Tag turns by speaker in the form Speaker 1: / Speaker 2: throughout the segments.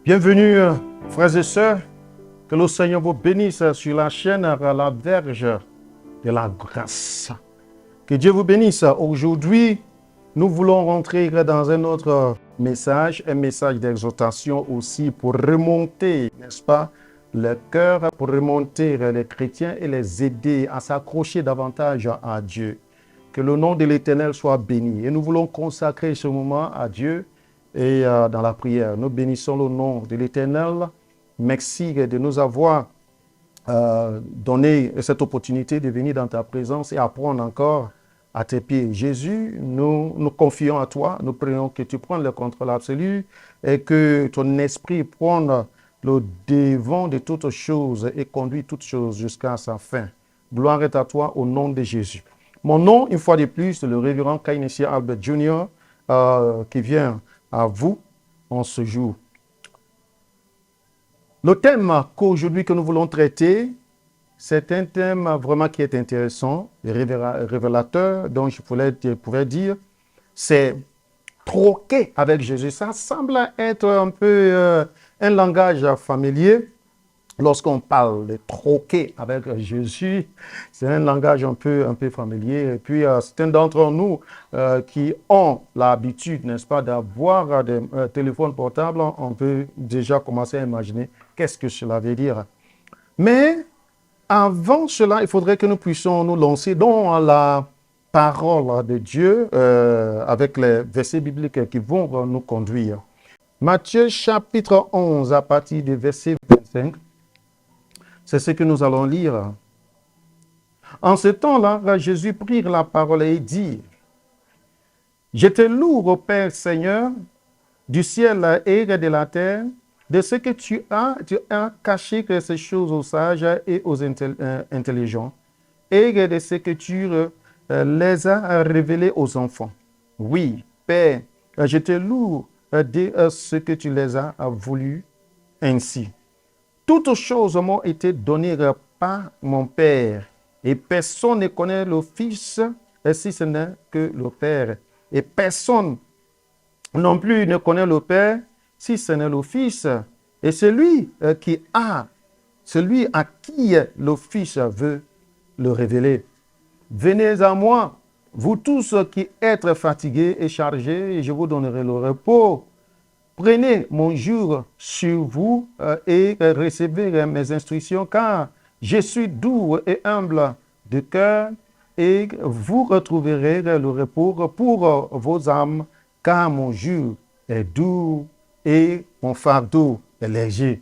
Speaker 1: Bienvenue, frères et sœurs. Que le Seigneur vous bénisse sur la chaîne à la verge de la grâce. Que Dieu vous bénisse. Aujourd'hui, nous voulons rentrer dans un autre message, un message d'exhortation aussi pour remonter, n'est-ce pas, le cœur, pour remonter les chrétiens et les aider à s'accrocher davantage à Dieu. Que le nom de l'Éternel soit béni. Et nous voulons consacrer ce moment à Dieu et dans la prière. Nous bénissons le nom de l'Éternel. Merci de nous avoir donné cette opportunité de venir dans ta présence et apprendre encore à tes pieds. Jésus, nous confions à toi. Nous prions que tu prennes le contrôle absolu et que ton esprit prenne le devant de toutes choses et conduit toutes choses jusqu'à sa fin. Gloire est à toi au nom de Jésus. Mon nom, une fois de plus, c'est le révérend Kainessia Albert Jr. Qui vient à vous en ce jour. Le thème qu'aujourd'hui que nous voulons traiter, c'est un thème vraiment qui est intéressant, révélateur, donc je pourrais dire, c'est troquer avec Jésus. Ça semble être un peu un langage familier. Lorsqu'on parle de troquer avec Jésus, c'est un langage un peu familier. Et puis, certains d'entre nous qui ont l'habitude, n'est-ce pas, d'avoir des téléphones portables, on peut déjà commencer à imaginer qu'est-ce que cela veut dire. Mais avant cela, il faudrait que nous puissions nous lancer dans la parole de Dieu avec les versets bibliques qui vont nous conduire. Matthieu chapitre 11 à partir du verset 25. C'est ce que nous allons lire. En ce temps-là, Jésus prit la parole et dit, « Je te loue, ô Père Seigneur, du ciel et de la terre, de ce que tu as caché ces choses aux sages et aux intelligents, et de ce que tu les as révélées aux enfants. Oui, Père, je te loue de ce que tu les as voulu ainsi. Toutes choses m'ont été données par mon Père, et personne ne connaît le Fils si ce n'est que le Père. Et personne non plus ne connaît le Père si ce n'est le Fils. Et celui à qui le Fils veut le révéler. Venez à moi, vous tous qui êtes fatigués et chargés, et je vous donnerai le repos. Prenez mon joug sur vous et recevez mes instructions, car je suis doux et humble de cœur, et vous retrouverez le repos pour vos âmes, car mon joug est doux et mon fardeau est léger.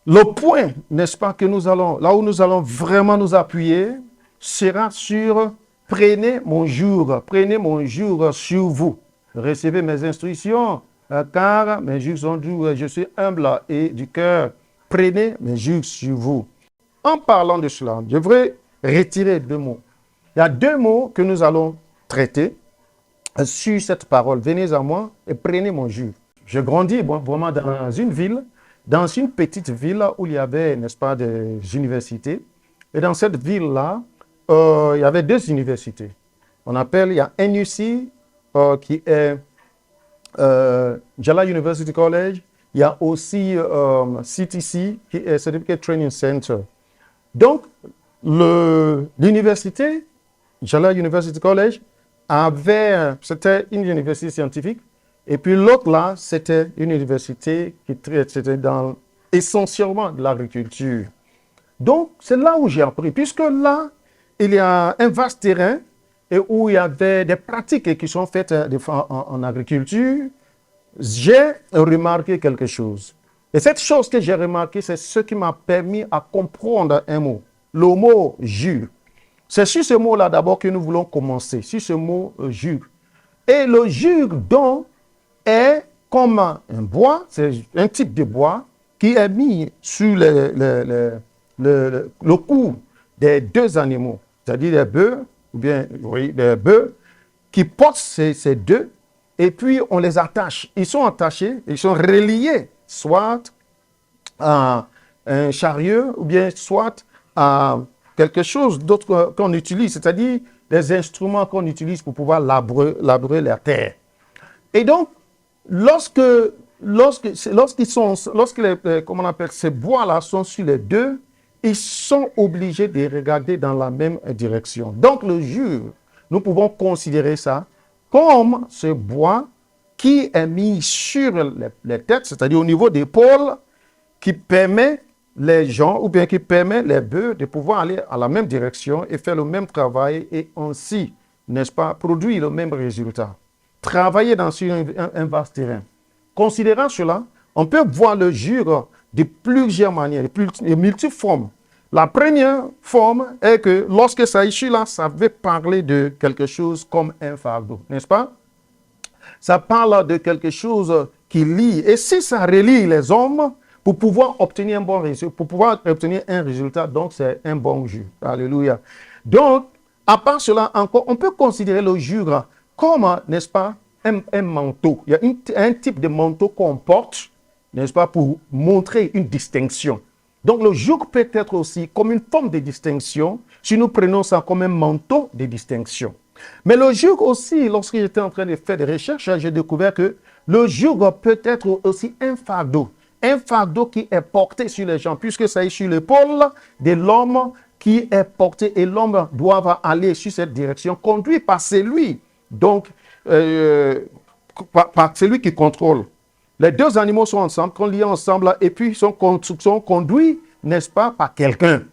Speaker 1: Le point, n'est-ce pas, que nous allons, là où nous allons vraiment nous appuyer, sera sur prenez mon joug sur vous. Recevez mes instructions, car mes juges sont doux, je suis humble et du cœur. Prenez mes juges sur vous. En parlant de cela, je voudrais retirer deux mots. Il y a deux mots que nous allons traiter sur cette parole. Venez à moi et prenez mon juge. Je grandis vraiment dans une petite ville où il y avait, n'est-ce pas, des universités. Et dans cette ville-là, il y avait deux universités. Il y a NUC qui est Jala University College, il y a aussi CTC, qui est Certificate Training Center. Donc, l'université, Jala University College, c'était une université scientifique, et puis l'autre là, c'était une université qui traitait essentiellement de l'agriculture. Donc, c'est là où j'ai appris, puisque là, il y a un vaste terrain, et où il y avait des pratiques qui sont faites en agriculture, j'ai remarqué quelque chose. Et cette chose que j'ai remarqué, c'est ce qui m'a permis à comprendre un mot, le mot « jus ». C'est sur ce mot-là d'abord que nous voulons commencer, sur ce mot « jus ». Et le jus, donc, est comme un bois, c'est un type de bois qui est mis sur le cou des deux animaux, c'est-à-dire des bœufs, des bœufs qui portent ces deux, et puis on les attache. Ils sont attachés, ils sont reliés, soit à un chariot, ou bien soit à quelque chose d'autre qu'on utilise, c'est-à-dire des instruments qu'on utilise pour pouvoir labourer la terre. Et donc, lorsque comment on appelle, ces bois-là sont sur les deux, ils sont obligés de regarder dans la même direction. Donc, le jure, nous pouvons considérer ça comme ce bois qui est mis sur les têtes, c'est-à-dire au niveau des épaules, qui permet les gens, ou bien qui permet les bœufs de pouvoir aller à la même direction et faire le même travail et ainsi, n'est-ce pas, produire le même résultat. Travailler dans un vaste terrain. Considérant cela, on peut voir le jure de plusieurs manières, de multiples formes. La première forme est que lorsque ça issue là, ça veut parler de quelque chose comme un fardeau, n'est-ce pas? Ça parle de quelque chose qui lie. Et si ça relie les hommes pour pouvoir obtenir un bon résultat, pour pouvoir obtenir un résultat, donc c'est un bon jure. Alléluia. Donc, à part cela encore, on peut considérer le jure comme, n'est-ce pas, un manteau. Il y a un type de manteau qu'on porte, n'est-ce pas, pour montrer une distinction. Donc, le joug peut être aussi comme une forme de distinction si nous prenons ça comme un manteau de distinction. Mais le joug aussi, lorsque j'étais en train de faire des recherches, j'ai découvert que le joug peut être aussi un fardeau qui est porté sur les gens, puisque ça est sur l'épaule de l'homme qui est porté et l'homme doit aller sur cette direction, conduit par celui, donc, par celui qui contrôle. Les deux animaux sont ensemble, sont liés ensemble et puis sont conduits, n'est-ce pas, par quelqu'un.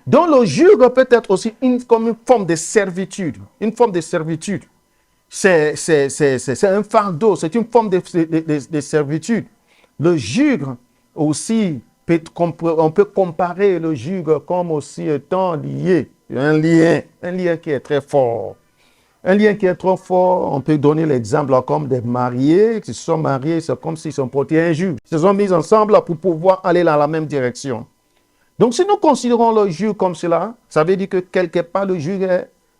Speaker 1: Donc le joug peut être aussi comme une forme de servitude. Une forme de servitude. C'est un fardeau, c'est une forme de servitude. Le joug aussi, on peut comparer le joug comme aussi étant lié. Un lien qui est très fort. Un lien qui est trop fort, on peut donner l'exemple comme des mariés qui se sont mariés, c'est comme s'ils sont portés un joug. Ils se sont mis ensemble pour pouvoir aller dans la même direction. Donc, si nous considérons le joug comme cela, ça veut dire que quelque part le joug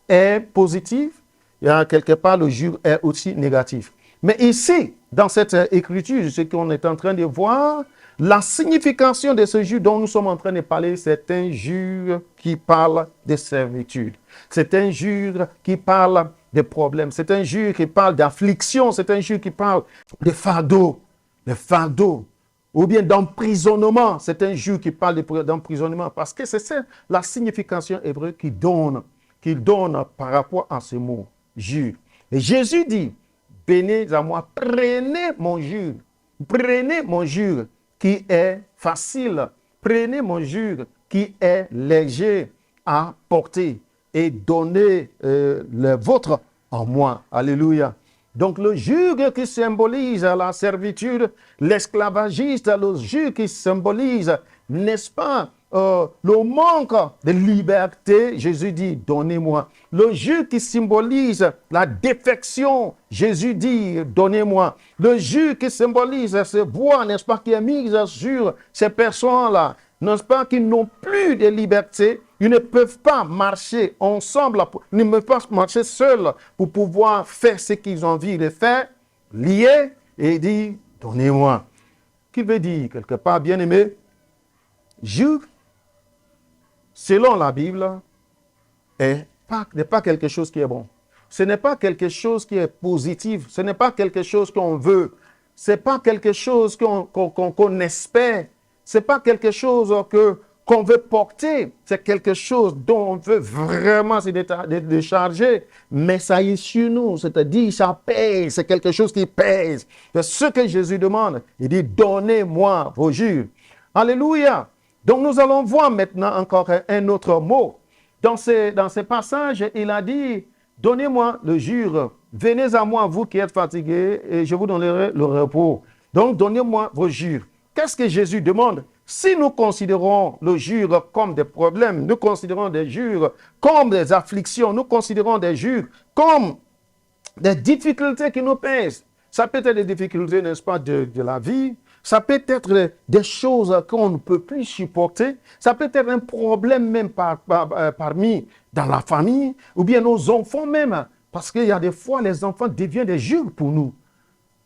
Speaker 1: est positif, et quelque part le joug est aussi négatif. Mais ici, dans cette écriture, ce qu'on est en train de voir, la signification de ce joug dont nous sommes en train de parler, c'est un joug qui parle de servitude. C'est un joug qui parle de problèmes. C'est un joug qui parle d'affliction. C'est un joug qui parle de fardeau. De fardeau. Ou bien d'emprisonnement. C'est un joug qui parle d'emprisonnement. Parce que c'est ça la signification hébreu qu'il donne par rapport à ce mot, joug. Et Jésus dit, venez à moi, prenez mon joug. Prenez mon joug qui est facile. Prenez mon joug qui est léger à porter et donnez le vôtre en moi. Alléluia. Donc le joug qui symbolise la servitude, l'esclavagiste, le joug qui symbolise, n'est-ce pas, le manque de liberté, Jésus dit, donnez-moi. Le joug qui symbolise la défection, Jésus dit, donnez-moi. Le joug qui symbolise ce bois, n'est-ce pas, qui est mis sur ces personnes-là, n'est-ce pas, qui n'ont plus de liberté, ils ne peuvent pas marcher ensemble, ils ne peuvent pas marcher seuls pour pouvoir faire ce qu'ils ont envie de faire, liés, et dit, donnez-moi. Qui veut dire, quelque part, bien-aimé, joug, selon la Bible, n'est pas quelque chose qui est bon. Ce n'est pas quelque chose qui est positif. Ce n'est pas quelque chose qu'on veut. Ce n'est pas quelque chose qu'on espère. Ce n'est pas quelque chose qu'on veut porter. C'est quelque chose dont on veut vraiment se décharger. Mais ça est sur nous. C'est-à-dire, ça pèse. C'est quelque chose qui pèse. C'est ce que Jésus demande. Il dit, donnez-moi vos jures. Alléluia. Donc, nous allons voir maintenant encore un autre mot. Dans ce passage, il a dit, donnez-moi le jure. Venez à moi, vous qui êtes fatigués, et je vous donnerai le repos. Donc, donnez-moi vos jures. Qu'est-ce que Jésus demande? Si nous considérons le jure comme des problèmes, nous considérons des jures comme des afflictions, nous considérons des jures comme des difficultés qui nous pèsent. Ça peut être des difficultés, n'est-ce pas, de la vie. Ça peut être des choses qu'on ne peut plus supporter. Ça peut être un problème même parmi dans la famille ou bien nos enfants même. Parce qu'il y a des fois, les enfants deviennent des jures pour nous.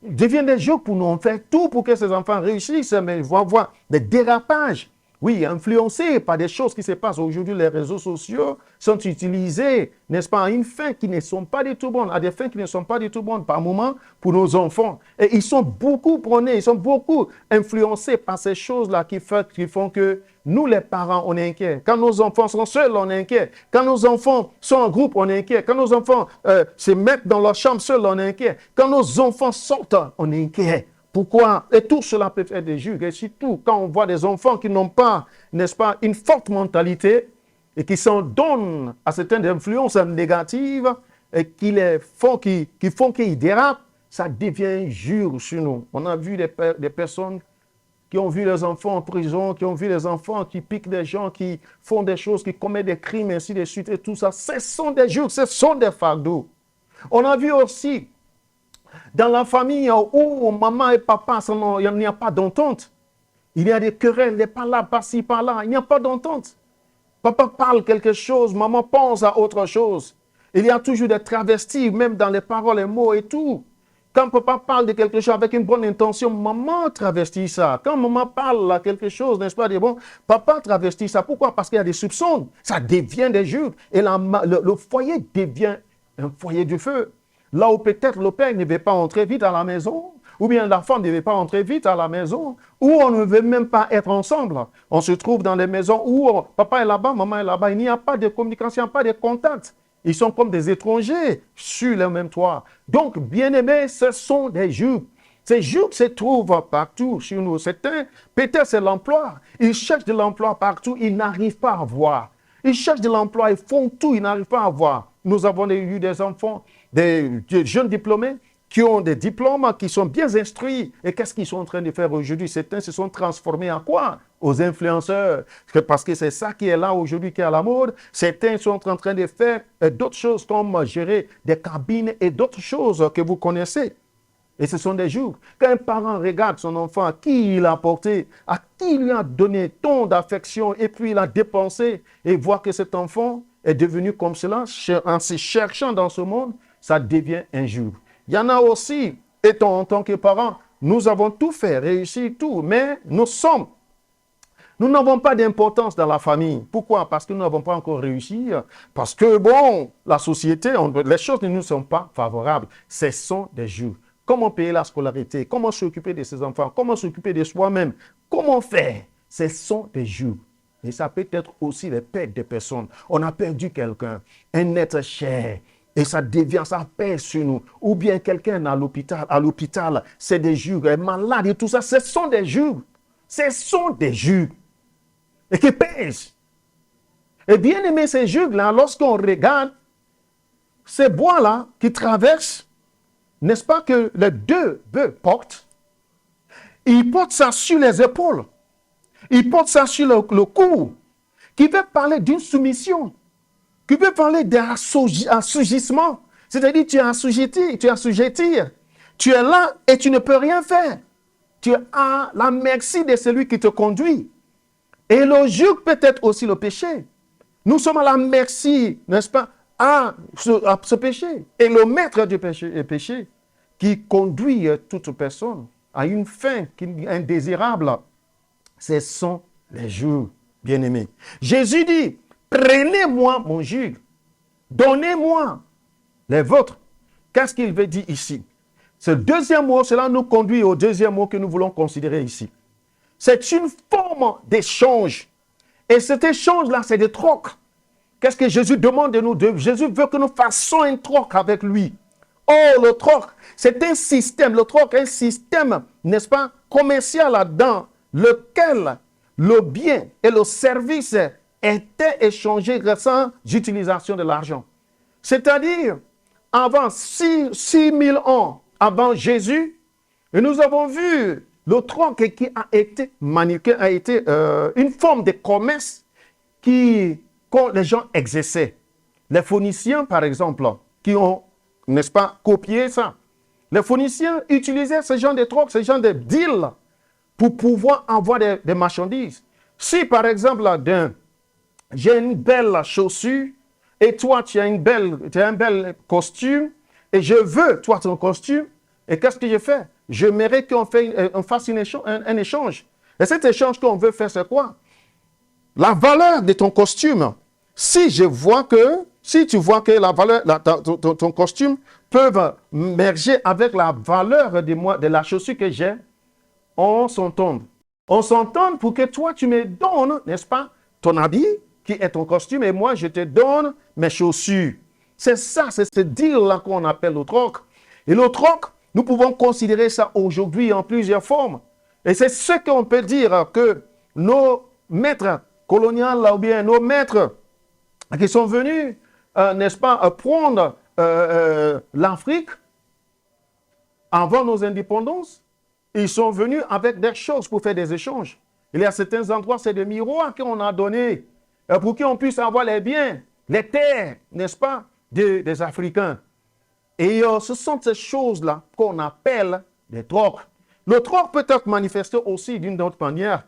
Speaker 1: Ils deviennent des jeux pour nous. On fait tout pour que ces enfants réussissent, mais ils vont avoir des dérapages. Oui, influencés par des choses qui se passent aujourd'hui. Les réseaux sociaux sont utilisés, n'est-ce pas, à une fin qui ne sont pas du tout bonnes, à des fins qui ne sont pas du tout bonnes par moment pour nos enfants. Et ils sont beaucoup prônés, ils sont beaucoup influencés par ces choses-là qui font que nous, les parents, on est inquiets. Quand nos enfants sont seuls, on est inquiets. Quand nos enfants sont en groupe, on est inquiets. Quand nos enfants se mettent dans leur chambre seuls, on est inquiets. Quand nos enfants sortent, on est inquiets. Pourquoi? Et tout cela peut faire des juges. Et surtout, quand on voit des enfants qui n'ont pas, n'est-ce pas, une forte mentalité et qui s'en donnent à certaines influences négatives et qui font qu'ils dérapent, ça devient un jure sur nous. On a vu des personnes qui ont vu les enfants en prison, qui ont vu les enfants qui piquent des gens, qui font des choses, qui commettent des crimes, ainsi de suite, et tout ça. Ce sont des jures, ce sont des fardeaux. On a vu aussi dans la famille où maman et papa, il n'y a pas d'entente. Il y a des querelles, des par-là, par-ci, par-là. Il n'y a pas d'entente. Papa parle quelque chose, maman pense à autre chose. Il y a toujours des travestis, même dans les paroles, les mots et tout. Quand papa parle de quelque chose avec une bonne intention, maman travestit ça. Quand maman parle à quelque chose, n'est-ce pas, papa travestit ça. Pourquoi? Parce qu'il y a des soupçons. Ça devient des jures. Et le foyer devient un foyer du feu. Là où peut-être le père ne veut pas entrer vite à la maison, ou bien la femme ne veut pas entrer vite à la maison, ou on ne veut même pas être ensemble. On se trouve dans les maisons où papa est là-bas, maman est là-bas. Il n'y a pas de communication, il n'y a pas de contact. Ils sont comme des étrangers sur le même toit. Donc, bien-aimés, ce sont des juges. Ces juges se trouvent partout chez nous. Certains, peut-être c'est l'emploi. Ils cherchent de l'emploi partout, ils n'arrivent pas à voir. Ils cherchent de l'emploi, ils font tout, ils n'arrivent pas à voir. Nous avons eu des enfants, des jeunes diplômés qui ont des diplômes, qui sont bien instruits. Et qu'est-ce qu'ils sont en train de faire aujourd'hui? Certains se sont transformés en quoi? Aux influenceurs. Parce que c'est ça qui est là aujourd'hui, qui est à la mode. Certains sont en train de faire d'autres choses comme gérer des cabines et d'autres choses que vous connaissez. Et ce sont des jours. Quand un parent regarde son enfant, à qui il a apporté, à qui il lui a donné tant d'affection, et puis il a dépensé, et voit que cet enfant est devenu comme cela, en se cherchant dans ce monde, ça devient un jour. Il y en a aussi, étant en tant que parents, nous avons tout fait, réussi tout, mais nous n'avons pas d'importance dans la famille. Pourquoi? Parce que nous n'avons pas encore réussi. Parce que, bon, la société, les choses ne nous sont pas favorables. Ce sont des jours. Comment payer la scolarité? Comment s'occuper de ses enfants? Comment s'occuper de soi-même? Comment faire? Ce sont des jours. Et ça peut être aussi les pertes des personnes. On a perdu quelqu'un, un être cher. Et ça devient, ça pèse sur nous. Ou bien quelqu'un à l'hôpital, c'est des jours, est malade et tout ça. Ce sont des jours. Ce sont des jours. Et qui pèsent. Et bien aimé, ces jours-là, lorsqu'on regarde ces bois-là qui traversent, n'est-ce pas que les deux bœufs portent? Ils portent ça sur les épaules. Ils portent ça sur le cou. Qui veut parler d'une soumission. Qui veut parler d'assujettissement. C'est-à-dire tu es assujetti, tu es là et tu ne peux rien faire. Tu es à la merci de celui qui te conduit. Et le joug peut être aussi le péché. Nous sommes à la merci, n'est-ce pas, à ce péché. Et le maître du péché qui conduit toute personne à une fin indésirable, ce sont les jours bien-aimés. Jésus dit, prenez-moi mon joug, donnez-moi les vôtres. Qu'est-ce qu'il veut dire ici? Ce deuxième mot, cela nous conduit au deuxième mot que nous voulons considérer ici. C'est une forme d'échange. Et cet échange-là, c'est des trocs. Qu'est-ce que Jésus demande de nous? Jésus veut que nous fassions un troc avec lui. Oh, le troc, c'est un système. Le troc est un système, n'est-ce pas, commercial dans lequel le bien et le service étaient échangés sans utilisation de l'argent. C'est-à-dire, avant 6000 ans avant Jésus, et nous avons vu le troc qui a été maniqué, a été une forme de commerce que les gens exerçaient. Les Phéniciens, par exemple, qui ont, n'est-ce pas, copié ça. Les Phéniciens utilisaient ce genre de troc, ce genre de deal pour pouvoir avoir des marchandises. Si, par exemple, j'ai une belle chaussure et toi, tu as un bel costume et je veux, toi, ton costume, et qu'est-ce que je fais? Je mérite qu'on fasse un échange. Et cet échange qu'on veut faire, c'est quoi? la valeur de ton costume. Si tu vois que la valeur, ton costume peut merger avec la valeur de la chaussure que j'ai, on s'entend. On s'entend pour que toi, tu me donnes, n'est-ce pas, ton habit, qui est ton costume, et moi, je te donne mes chaussures. C'est ça, c'est ce deal-là qu'on appelle le troc. Et le troc, nous pouvons considérer ça aujourd'hui en plusieurs formes. Et c'est ce qu'on peut dire que nos maîtres coloniaux, ou bien nos maîtres qui sont venus, n'est-ce pas, prendre l'Afrique avant nos indépendances, ils sont venus avec des choses pour faire des échanges. Il y a certains endroits, c'est des miroirs qu'on a donnés pour qu'on puisse avoir les biens, les terres, n'est-ce pas, des Africains. Et ce sont ces choses-là qu'on appelle des trocs. Le troc peut être manifesté aussi d'une autre manière.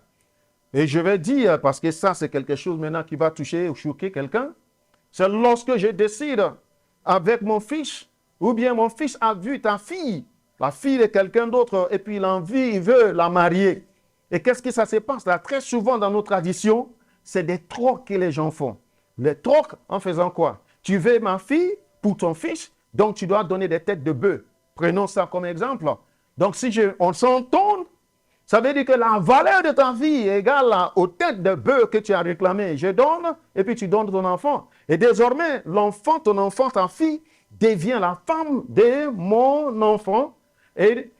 Speaker 1: Et je vais dire, parce que ça, c'est quelque chose maintenant qui va toucher ou choquer quelqu'un, c'est lorsque je décide avec mon fils, ou bien mon fils a vu ta fille, la fille de quelqu'un d'autre, et puis il veut la marier. Et qu'est-ce que ça se passe là? Très souvent dans nos traditions, c'est des trocs que les gens font. Les trocs en faisant quoi? Tu veux ma fille pour ton fils, donc tu dois donner des têtes de bœuf. Prenons ça comme exemple. Donc si on s'entend, ça veut dire que la valeur de ta vie est égale aux têtes de bœuf que tu as réclamées. Je donne, et puis tu donnes ton enfant. Et désormais, ton enfant, ta fille, devient la femme de mon enfant. Et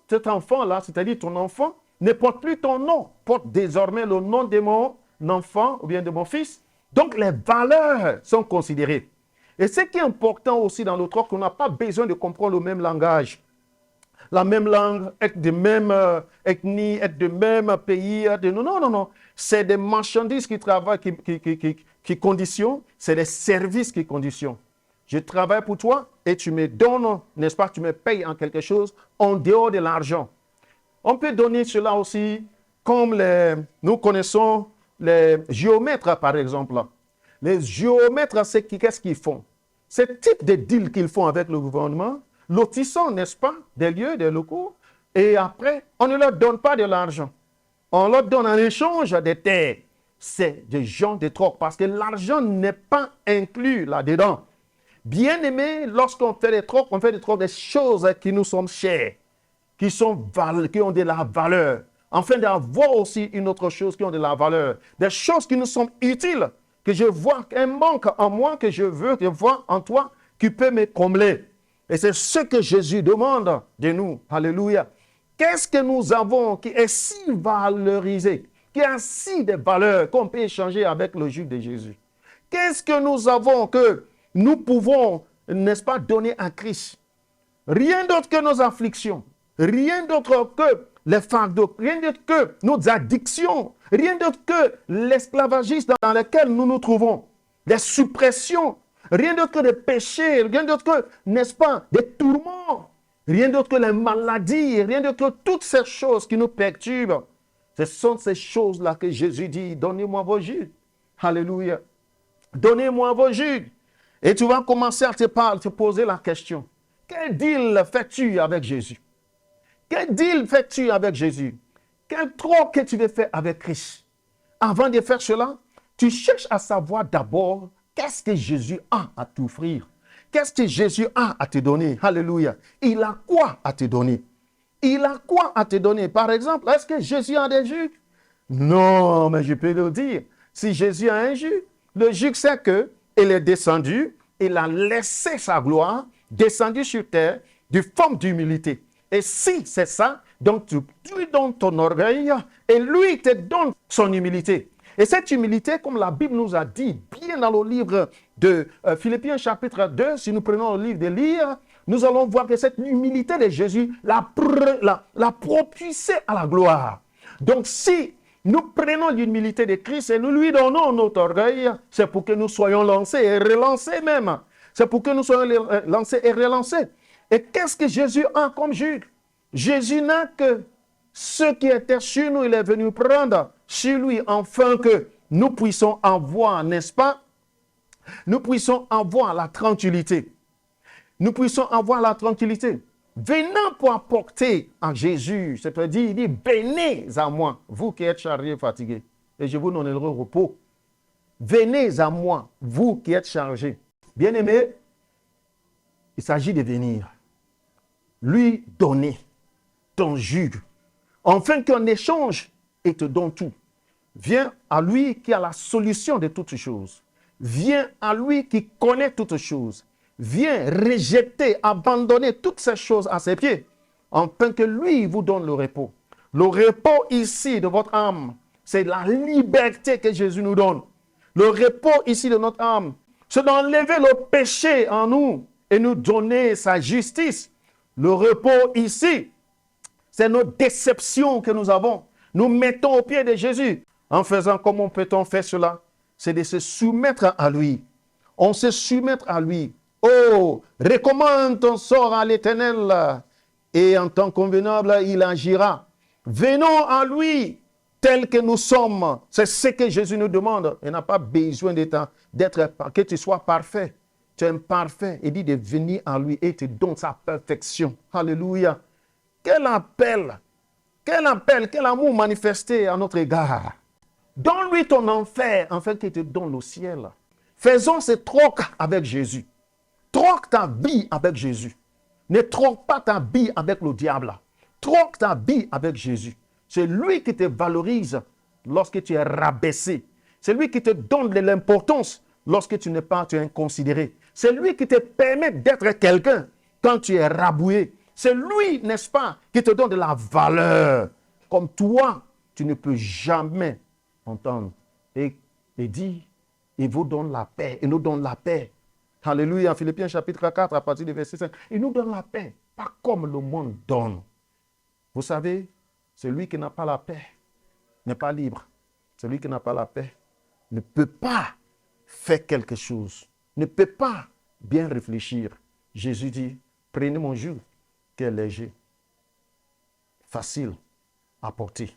Speaker 1: cet enfant-là, c'est-à-dire ton enfant, ne porte plus ton nom, porte désormais le nom de mon enfant ou bien de mon fils. Donc, les valeurs sont considérées. Et ce qui est important aussi dans le troc, on n'a pas besoin de comprendre le même langage. La même langue, être de même ethnie, être de même pays. Non. C'est des marchandises qui travaillent, qui conditionnent. C'est des services qui conditionnent. Je travaille pour toi et tu me donnes, n'est-ce pas, tu me payes en quelque chose en dehors de l'argent. On peut donner cela aussi comme nous connaissons les géomètres, par exemple. Les géomètres, qu'est-ce qu'ils font? Ce type de deal qu'ils font avec le gouvernement, lotissant, n'est-ce pas, des lieux, des locaux, et après, on ne leur donne pas de l'argent. On leur donne en échange des terres. C'est des gens de troc, parce que l'argent n'est pas inclus là-dedans. Bien aimé, lorsqu'on fait des trocs, on fait des trocs des choses qui nous sont chères, qui ont de la valeur. Afin d'avoir aussi une autre chose qui ont de la valeur. Des choses qui nous sont utiles, que je vois un manque en moi, que je veux voir en toi, qui peut me combler. Et c'est ce que Jésus demande de nous. Alléluia. Qu'est-ce que nous avons qui est si valorisé, qui a si de valeur qu'on peut échanger avec le joug de Jésus? Qu'est-ce que nous avons que nous pouvons, n'est-ce pas, donner à Christ? Rien d'autre que nos afflictions, rien d'autre que les fardeaux, rien d'autre que nos addictions, rien d'autre que l'esclavagisme dans lequel nous nous trouvons, les suppressions, rien d'autre que des péchés, rien d'autre que, n'est-ce pas, des tourments, rien d'autre que les maladies, rien d'autre que toutes ces choses qui nous perturbent. Ce sont ces choses-là que Jésus dit, donnez-moi vos jus. Alléluia. Donnez-moi vos jus. Et tu vas commencer à te poser la question. Quel deal fais-tu avec Jésus? Quel deal fais-tu avec Jésus? Quel troc que tu veux faire avec Christ? Avant de faire cela, tu cherches à savoir d'abord qu'est-ce que Jésus a à t'offrir. Qu'est-ce que Jésus a à te donner? Alléluia. Il a quoi à te donner? Il a quoi à te donner? Par exemple, est-ce que Jésus a des juges? Non, mais je peux le dire. Si Jésus a un juge, le juge c'est qu'il est descendu, il a laissé sa gloire, descendu sur terre, de forme d'humilité. Et si c'est ça, donc tu lui donnes ton orgueil et lui te donne son humilité. Et cette humilité, comme la Bible nous a dit, bien dans le livre de Philippiens chapitre 2, si nous prenons le livre de lire, nous allons voir que cette humilité de Jésus l'a propulsé à la gloire. Donc si nous prenons l'humilité de Christ et nous lui donnons notre orgueil, c'est pour que nous soyons lancés et relancés même. C'est pour que nous soyons lancés et relancés. Et qu'est-ce que Jésus a comme juge? Jésus n'a que ce qui était sur nous, il est venu prendre sur lui, afin que nous puissions avoir, n'est-ce pas? Nous puissions avoir la tranquillité. Nous puissions avoir la tranquillité. Venant pour apporter à Jésus, c'est-à-dire, il dit, venez à moi, vous qui êtes chargés et fatigués. et je vous donnerai repos. Venez à moi, vous qui êtes chargés. Bien-aimés, il s'agit de venir. Lui donner ton joug, afin qu'en échange, il te donne tout. Viens à lui qui a la solution de toutes choses. Viens à lui qui connaît toutes choses. Viens rejeter, abandonner toutes ces choses à ses pieds, afin que lui vous donne le repos. Le repos ici de votre âme, c'est la liberté que Jésus nous donne. Le repos ici de notre âme, c'est d'enlever le péché en nous et nous donner sa justice. Le repos ici, c'est nos déceptions que nous avons. Nous mettons au pied de Jésus. En faisant, comment peut-on faire cela? C'est de se soumettre à lui. On se soumet à lui. Oh, recommande ton sort à l'Éternel et en temps convenable, il agira. Venons à lui tel que nous sommes. C'est ce que Jésus nous demande. Il n'a pas besoin que tu sois parfait. Tu es imparfait. Il dit de venir à lui et te donne sa perfection. Alléluia. Quel appel, quel amour manifesté à notre égard. Donne-lui ton enfer afin qu'il te donne le ciel. Faisons ce troc avec Jésus. Troque ta vie avec Jésus. Ne troque pas ta vie avec le diable. Troque ta vie avec Jésus. C'est lui qui te valorise lorsque tu es rabaissé. C'est lui qui te donne de l'importance lorsque tu n'es pas inconsidéré. C'est lui qui te permet d'être quelqu'un quand tu es raboué. C'est lui, n'est-ce pas, qui te donne de la valeur. Comme toi, tu ne peux jamais entendre. Et dit, il vous donne la paix. Il nous donne la paix. Alléluia. Philippiens chapitre 4, à partir du verset 5. Il nous donne la paix. Pas comme le monde donne. Vous savez, celui qui n'a pas la paix n'est pas libre. Celui qui n'a pas la paix ne peut pas faire quelque chose. Ne peut pas bien réfléchir. Jésus dit, prenez mon joug qui est léger, facile à porter.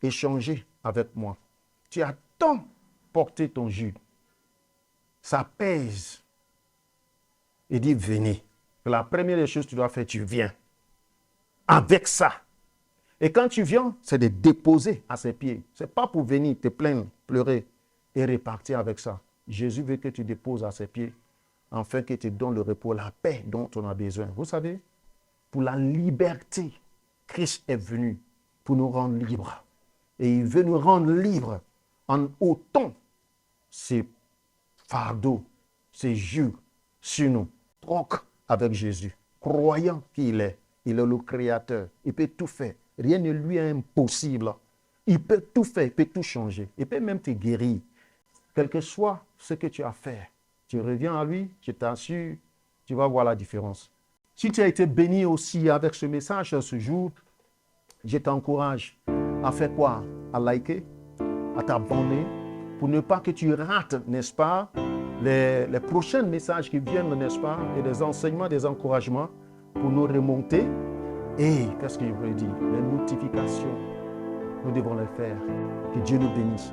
Speaker 1: Échangez avec moi. Tu as tant porté ton joug. Ça pèse. Il dit, venez. La première des choses que tu dois faire, tu viens. Avec ça. Et quand tu viens, c'est de déposer à ses pieds. Ce n'est pas pour venir te plaindre, pleurer et repartir avec ça. Jésus veut que tu déposes à ses pieds, afin qu'il te donne le repos, la paix dont on a besoin. Vous savez, pour la liberté, Christ est venu pour nous rendre libres. Et il veut nous rendre libres en ôtant ces fardeaux, ces jougs sur nous. Troque avec Jésus, croyant qu'il est. Il est le Créateur. Il peut tout faire. Rien ne lui est impossible. Il peut tout faire, il peut tout changer. Il peut même te guérir. Quel que soit ce que tu as fait, tu reviens à lui, je t'assure, tu vas voir la différence. Si tu as été béni aussi avec ce message ce jour, je t'encourage à faire quoi? À liker, à t'abonner, pour ne pas que tu rates, n'est-ce pas, les prochains messages qui viennent, n'est-ce pas, et des enseignements, des encouragements pour nous remonter. Et qu'est-ce qu'il veut dire? Les notifications, nous devons les faire. Que Dieu nous bénisse.